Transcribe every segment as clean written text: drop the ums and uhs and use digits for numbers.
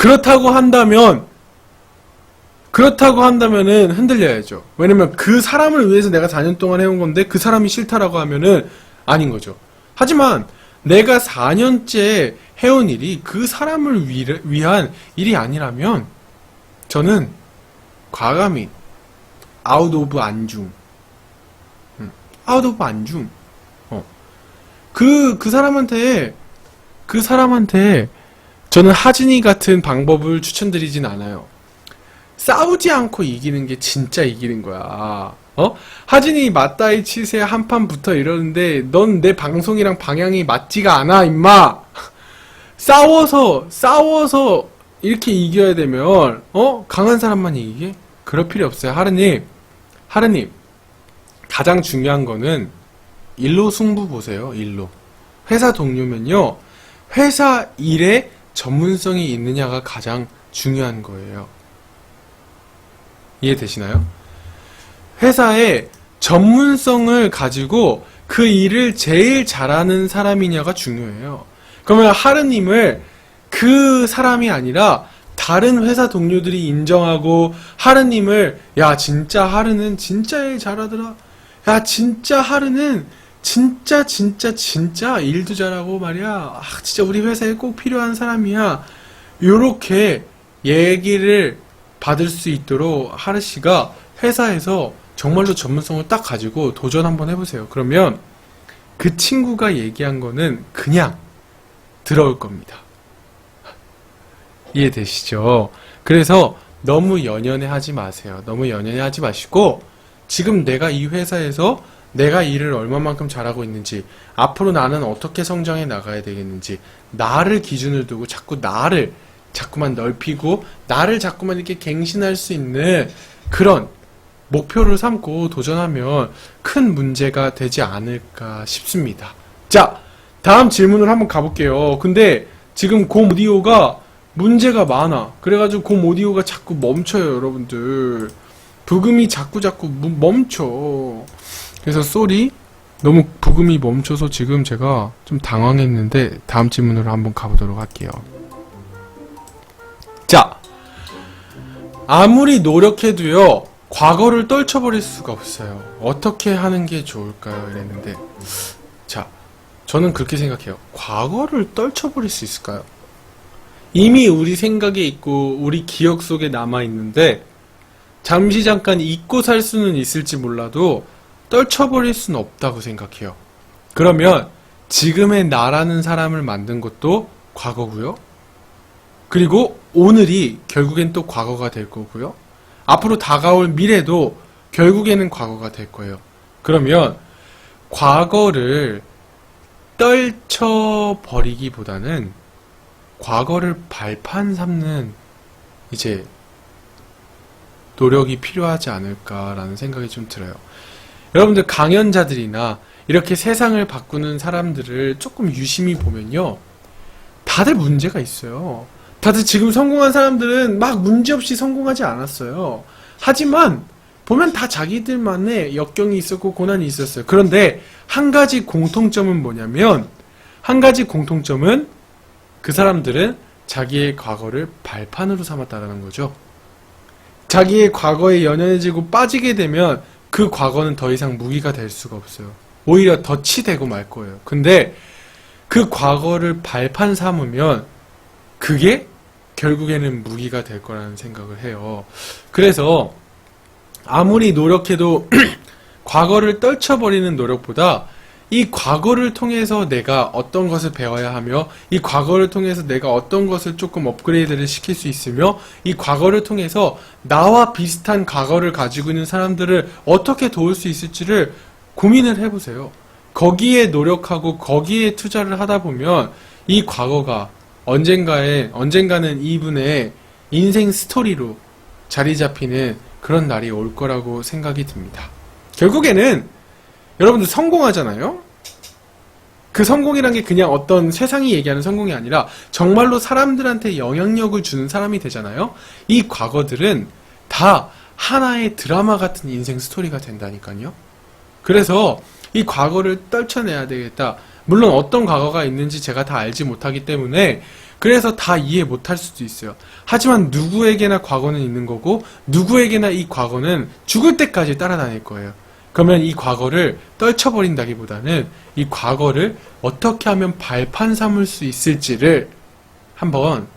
그렇다고 한다면은 흔들려야죠. 왜냐면 그 사람을 위해서 내가 4년 동안 해온 건데 그 사람이 싫다라고 하면은 아닌 거죠. 하지만 내가 4년째 해온 일이 그 사람을 위한 일이 아니라면 저는 과감히 아웃 오브 안중. 그 사람한테 저는 하진이 같은 방법을 추천드리진 않아요. 싸우지 않고 이기는 게 진짜 이기는 거야. 하진이 맞다이 치세 한 판 붙어 이러는데 넌 내 방송이랑 방향이 맞지가 않아 임마. 싸워서 이렇게 이겨야 되면 강한 사람만 이기게? 그럴 필요 없어요. 하르님 가장 중요한 거는 일로 승부 보세요. 일로. 회사 동료면요, 회사 일에 전문성이 있느냐가 가장 중요한 거예요. 이해되시나요? 회사에 전문성을 가지고 그 일을 제일 잘하는 사람이냐가 중요해요. 그러면 하르님을 그 사람이 아니라 다른 회사 동료들이 인정하고 하르님을 야 진짜 하르는 진짜 일 잘하더라. 야 진짜 하르는 진짜 일도 잘하고 말이야. 진짜 우리 회사에 꼭 필요한 사람이야. 요렇게 얘기를 받을 수 있도록 하르씨가 회사에서 정말로 전문성을 딱 가지고 도전 한번 해보세요. 그러면 그 친구가 얘기한 거는 그냥 들어올 겁니다. 이해되시죠? 그래서 너무 연연해 하지 마세요. 너무 연연해 하지 마시고 지금 내가 이 회사에서 내가 일을 얼마만큼 잘하고 있는지, 앞으로 나는 어떻게 성장해 나가야 되겠는지, 나를 기준을 두고 자꾸 나를 자꾸만 넓히고 나를 자꾸만 이렇게 갱신할 수 있는 그런 목표를 삼고 도전하면 큰 문제가 되지 않을까 싶습니다. 자, 다음 질문을 한번 가볼게요. 근데 지금 곰 오디오가 문제가 많아. 그래가지고 곰 오디오가 자꾸 멈춰요, 여러분들. 부금이 자꾸 멈춰. 그래서 쏘리, 너무 부금이 멈춰서 지금 제가 좀 당황했는데 다음 질문으로 한번 가보도록 할게요. 자, 아무리 노력해도요 과거를 떨쳐버릴 수가 없어요. 어떻게 하는 게 좋을까요? 이랬는데, 자, 저는 그렇게 생각해요. 과거를 떨쳐버릴 수 있을까요? 이미 우리 생각에 있고 우리 기억 속에 남아있는데 잠시 잠깐 잊고 살 수는 있을지 몰라도 떨쳐버릴 수는 없다고 생각해요. 그러면 지금의 나라는 사람을 만든 것도 과거고요. 그리고 오늘이 결국엔 또 과거가 될 거고요. 앞으로 다가올 미래도 결국에는 과거가 될 거예요. 그러면 과거를 떨쳐버리기보다는 과거를 발판 삼는 이제 노력이 필요하지 않을까라는 생각이 좀 들어요. 여러분들 강연자들이나 이렇게 세상을 바꾸는 사람들을 조금 유심히 보면요, 다들 문제가 있어요. 다들 지금 성공한 사람들은 막 문제없이 성공하지 않았어요. 하지만 보면 다 자기들만의 역경이 있었고 고난이 있었어요. 그런데 한 가지 공통점은 뭐냐면, 그 사람들은 자기의 과거를 발판으로 삼았다는 거죠. 자기의 과거에 연연해지고 빠지게 되면 그 과거는 더 이상 무기가 될 수가 없어요. 오히려 덫이 되고 말 거예요. 근데 그 과거를 발판 삼으면 그게 결국에는 무기가 될 거라는 생각을 해요. 그래서 아무리 노력해도 과거를 떨쳐버리는 노력보다 이 과거를 통해서 내가 어떤 것을 배워야 하며, 이 과거를 통해서 내가 어떤 것을 조금 업그레이드를 시킬 수 있으며, 이 과거를 통해서 나와 비슷한 과거를 가지고 있는 사람들을 어떻게 도울 수 있을지를 고민을 해보세요. 거기에 노력하고 거기에 투자를 하다 보면 이 과거가 언젠가는 이분의 인생 스토리로 자리 잡히는 그런 날이 올 거라고 생각이 듭니다. 결국에는 여러분들 성공하잖아요? 그 성공이란 게 그냥 어떤 세상이 얘기하는 성공이 아니라 정말로 사람들한테 영향력을 주는 사람이 되잖아요? 이 과거들은 다 하나의 드라마 같은 인생 스토리가 된다니까요? 그래서 이 과거를 떨쳐내야 되겠다. 물론 어떤 과거가 있는지 제가 다 알지 못하기 때문에 그래서 다 이해 못할 수도 있어요. 하지만 누구에게나 과거는 있는 거고 누구에게나 이 과거는 죽을 때까지 따라다닐 거예요. 그러면 이 과거를 떨쳐버린다기보다는 이 과거를 어떻게 하면 발판 삼을 수 있을지를 한번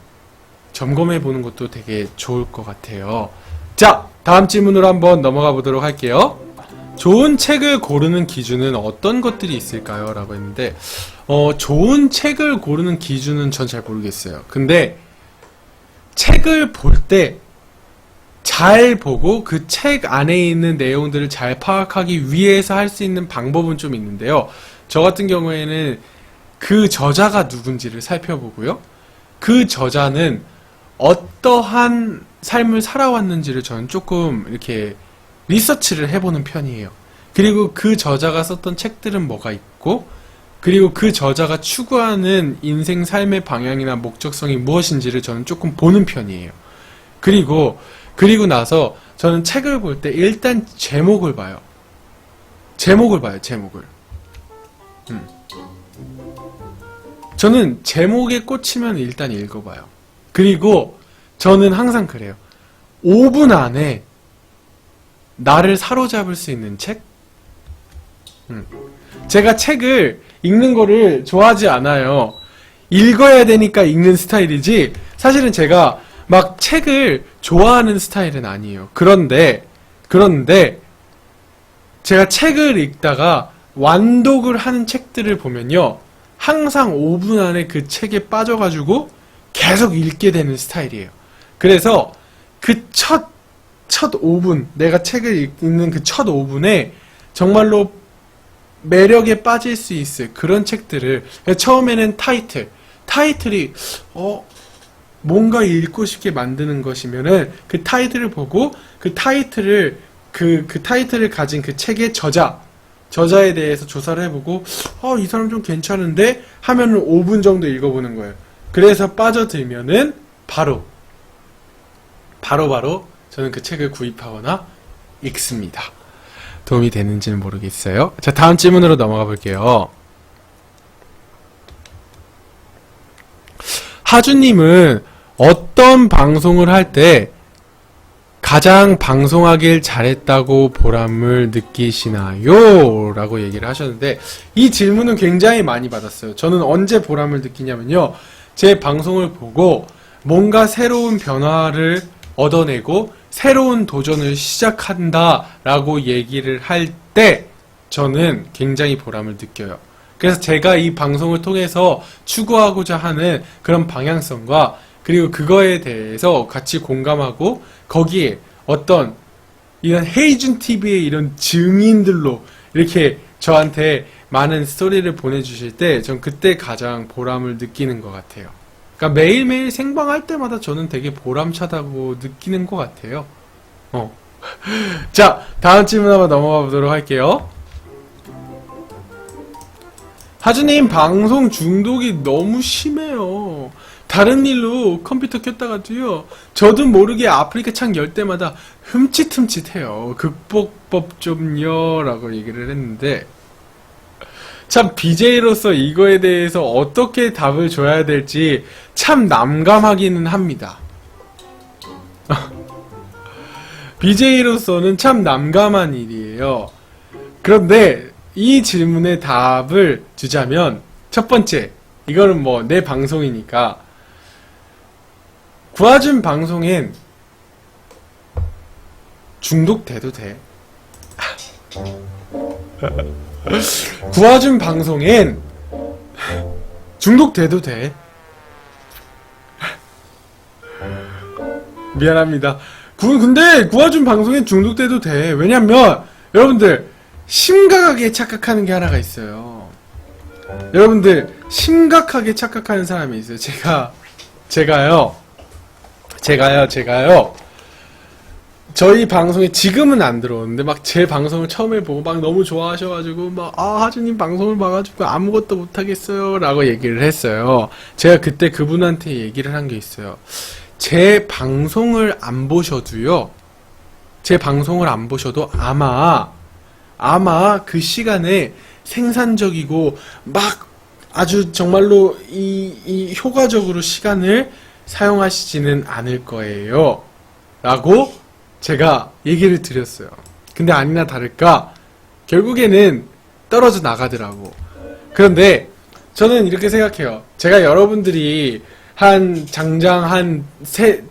점검해 보는 것도 되게 좋을 것 같아요. 자, 다음 질문으로 한번 넘어가 보도록 할게요. 좋은 책을 고르는 기준은 어떤 것들이 있을까요? 라고 했는데 좋은 책을 고르는 기준은 전 잘 모르겠어요. 근데 책을 볼 때 잘 보고 그 책 안에 있는 내용들을 잘 파악하기 위해서 할 수 있는 방법은 좀 있는데요. 저 같은 경우에는 그 저자가 누군지를 살펴보고요. 그 저자는 어떠한 삶을 살아왔는지를 저는 조금 이렇게 리서치를 해보는 편이에요. 그리고 그 저자가 썼던 책들은 뭐가 있고, 그리고 그 저자가 추구하는 인생 삶의 방향이나 목적성이 무엇인지를 저는 조금 보는 편이에요. 그리고 나서 저는 책을 볼 때 일단 제목을 봐요. 제목을. 저는 제목에 꽂히면 일단 읽어봐요. 그리고 저는 항상 그래요. 5분 안에 나를 사로잡을 수 있는 책? 제가 책을 읽는 거를 좋아하지 않아요. 읽어야 되니까 읽는 스타일이지, 사실은 제가 막 책을 좋아하는 스타일은 아니에요. 그런데 제가 책을 읽다가 완독을 하는 책들을 보면요, 항상 5분 안에 그 책에 빠져가지고 계속 읽게 되는 스타일이에요. 그래서 그 첫 5분, 내가 책을 읽는 그 첫 5분에 정말로 매력에 빠질 수 있을 그런 책들을, 처음에는 타이틀이 뭔가 읽고 싶게 만드는 것이면은 그 타이틀을 보고 그 타이틀을 가진 그 책의 저자에 대해서 조사를 해보고 이 사람 좀 괜찮은데 하면은 5분 정도 읽어보는 거예요. 그래서 빠져들면은 바로 저는 그 책을 구입하거나 읽습니다. 도움이 되는지는 모르겠어요. 자, 다음 질문으로 넘어가 볼게요. 하주님은 어떤 방송을 할 때 가장 방송하길 잘했다고 보람을 느끼시나요? 라고 얘기를 하셨는데, 이 질문은 굉장히 많이 받았어요. 저는 언제 보람을 느끼냐면요, 제 방송을 보고 뭔가 새로운 변화를 얻어내고 새로운 도전을 시작한다 라고 얘기를 할 때 저는 굉장히 보람을 느껴요. 그래서 제가 이 방송을 통해서 추구하고자 하는 그런 방향성과, 그리고 그거에 대해서 같이 공감하고 거기에 어떤 이런 헤이준 TV의 이런 증인들로 이렇게 저한테 많은 스토리를 보내주실 때 전 그때 가장 보람을 느끼는 것 같아요. 그러니까 매일매일 생방할 때마다 저는 되게 보람차다고 느끼는 것 같아요. 자, 다음 질문 한번 넘어가 보도록 할게요. 하주님, 방송 중독이 너무 심해요. 다른 일로 컴퓨터 켰다가도요, 저도 모르게 아프리카 창 열 때마다 흠칫흠칫해요. 극복법 좀요 라고 얘기를 했는데, 참 BJ로서 이거에 대해서 어떻게 답을 줘야 될지 참 난감하기는 합니다. BJ로서는 참 난감한 일이에요. 그런데 이 질문에 답을 주자면, 첫 번째, 이거는 뭐 내 방송이니까, 구아준 방송엔 중독돼도 돼. 구아준 방송엔 중독돼도 돼. 미안합니다. 근데 구아준 방송엔 중독돼도 돼. 왜냐면 여러분들 심각하게 착각하는 게 하나가 있어요. 여러분들 심각하게 착각하는 사람이 있어요. 제가요 저희 방송에 지금은 안 들어오는데 막 제 방송을 처음에 보고 막 너무 좋아하셔가지고 막 하주님 방송을 봐가지고 아무것도 못하겠어요 라고 얘기를 했어요. 제가 그때 그분한테 얘기를 한 게 있어요. 제 방송을 안 보셔도요, 제 방송을 안 보셔도 아마 그 시간에 생산적이고 막 아주 정말로 이 효과적으로 시간을 사용하시지는 않을 거예요. 라고 제가 얘기를 드렸어요. 근데 아니나 다를까 결국에는 떨어져 나가더라고. 그런데 저는 이렇게 생각해요. 제가 여러분들이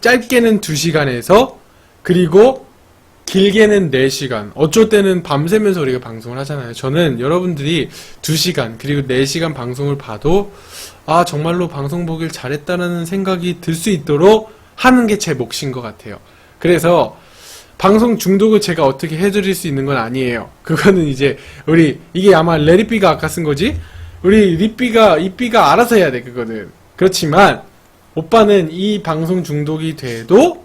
짧게는 2시간에서 그리고 길게는 4시간, 어쩔 때는 밤새면서 우리가 방송을 하잖아요. 저는 여러분들이 2시간 그리고 4시간 방송을 봐도 아 정말로 방송 보길 잘했다는 생각이 들 수 있도록 하는 게 제 몫인 것 같아요. 그래서 방송 중독을 제가 어떻게 해드릴 수 있는 건 아니에요. 그거는 이제 이게 아마 레리삐가 아까 쓴 거지? 우리 이삐가 알아서 해야 돼. 그거는. 그렇지만 오빠는 이 방송 중독이 돼도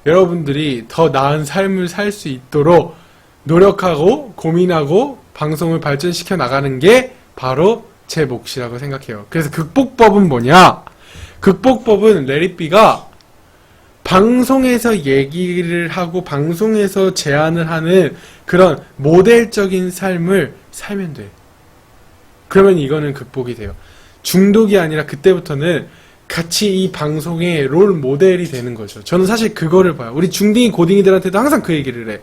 여러분들이 더 나은 삶을 살 수 있도록 노력하고 고민하고 방송을 발전시켜 나가는 게 바로 제 몫이라고 생각해요. 그래서 극복법은 뭐냐? 극복법은 레리삐가 방송에서 얘기를 하고 방송에서 제안을 하는 그런 모델적인 삶을 살면 돼. 그러면 이거는 극복이 돼요. 중독이 아니라 그때부터는 같이 이 방송의 롤 모델이 되는 거죠. 저는 사실 그거를 봐요. 우리 중딩이 고딩이들한테도 항상 그 얘기를 해.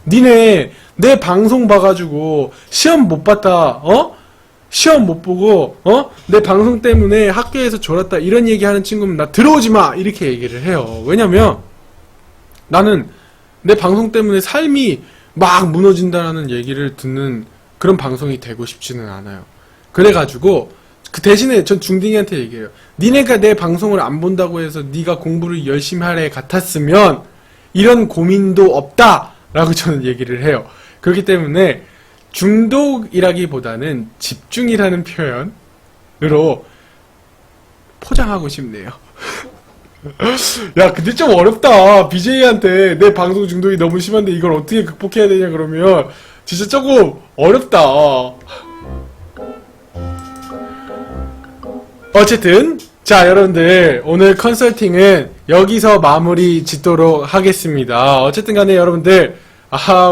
니네 내 방송 봐가지고 시험 못 봤다. 시험 못 보고 내 방송 때문에 학교에서 졸았다. 이런 얘기하는 친구면 나 들어오지 마. 이렇게 얘기를 해요. 왜냐면 나는 내 방송 때문에 삶이 막 무너진다라는 얘기를 듣는 그런 방송이 되고 싶지는 않아요. 그래가지고 그 대신에 전 중딩이한테 얘기해요. 니네가 내 방송을 안 본다고 해서 네가 공부를 열심히 하래 같았으면 이런 고민도 없다 라고 저는 얘기를 해요. 그렇기 때문에 중독이라기보다는 집중이라는 표현으로 포장하고 싶네요. 야 근데 좀 어렵다. BJ한테 내 방송 중독이 너무 심한데 이걸 어떻게 극복해야 되냐 그러면 진짜 조금 어렵다. 어쨌든 자 여러분들 오늘 컨설팅은 여기서 마무리 짓도록 하겠습니다. 어쨌든 간에 여러분들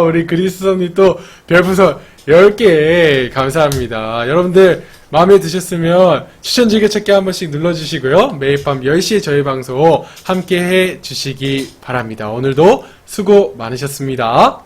우리 그리스선이 또 별풍선 10개 감사합니다. 여러분들 마음에 드셨으면 추천 즐겨찾기 한 번씩 눌러주시고요. 매일 밤 10시에 저희 방송 함께 해주시기 바랍니다. 오늘도 수고 많으셨습니다.